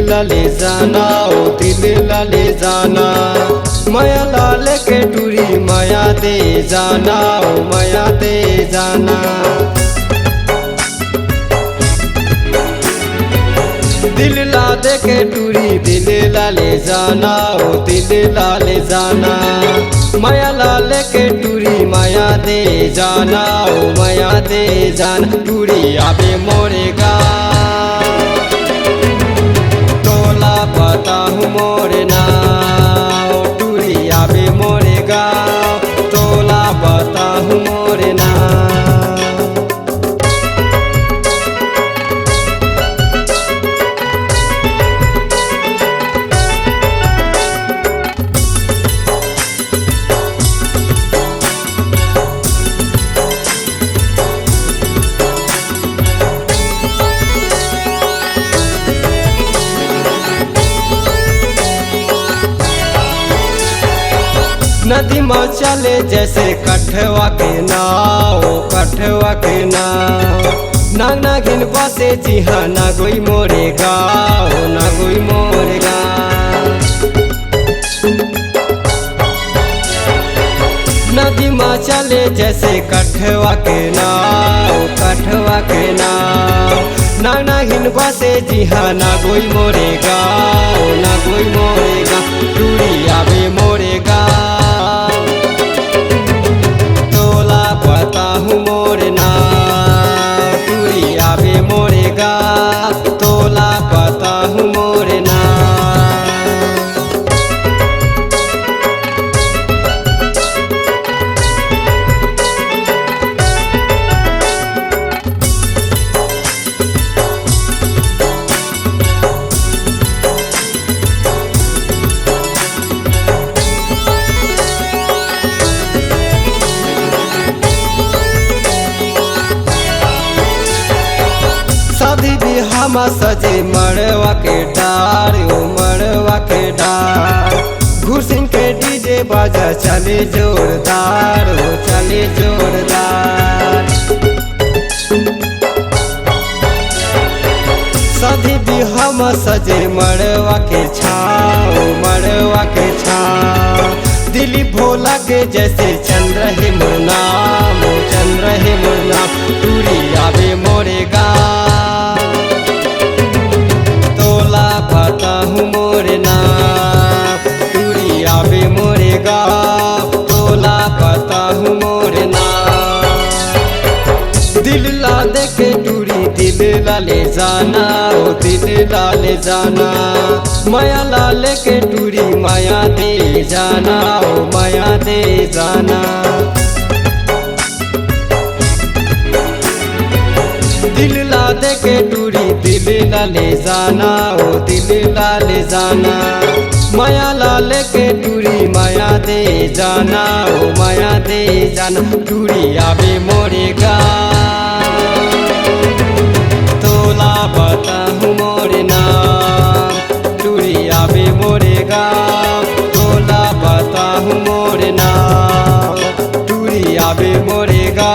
ला ले जाना, ओ दिल ला ले जाना। माया लाल के टूरी माया दे जाना, ओ माया दे जाना। दिल ला दे के टूरी दिल ला ले जाना, ओ दिल ला ले जाना। माया लाल के टूरी माया दे जाना, ओ माया दे जाना। टूरी आबे मोरेगा तोला पता हूँ मोरे ना, ओ टूरी आबे मोरेगा तोला पता हूँ मोरे ना। नदी में चले जैसे कठवा के नाव, कठवा के नाव। नाग नागिन बसे जी हाँ ना कोई मोरेगा, ओ ना कोई मोरेगा। नदी में चले जैसे कठवा के नाव, कठवा के नाव। नाग नागिन बसे जी हाँ ना कोई मोरेगा, ओ ना कोई मोरेगा। टूरी आबे मोरेगा पता हूँ मोरे ना, टूरी आबे मोरेगा तोला पता हूँ मोरे ना। शादी बिहाम सजे मड़वा के डार, ओ मड़वा के डार। घुसिन के डीजे बाजा चले जोरदार, ओ चले जोरदार। शादी बिहाम सजे मड़वा के छाव, मड़वा के छाव। दिलीप भोला के जैसे चंद्र है मोर नाम, ओ चंद्र है मोर नाम। टूरी आबे मोरेगा पता हूँ मोरे ना, टूरी आबे मोरेगा तोला पता हूँ मोरे ना। दिल ला दे के टूरी दिल ला ले जाना, ओ दिल ला ले जाना। माया लाल के टूरी माया दे जाना, ओ माया दे जाना। दिल ला दे के टूरी दिल ला ले जाना, ओ दिल ला ले जाना। माया लाल के टूरी माया दे जाना, ओ माया दे जाना। टूरी आबे मोरेगा तोला पता हूँ मोरे ना, टूरी आबे मोरेगा तोला पता हूँ मोरे ना। टूरी आबे मोरेगा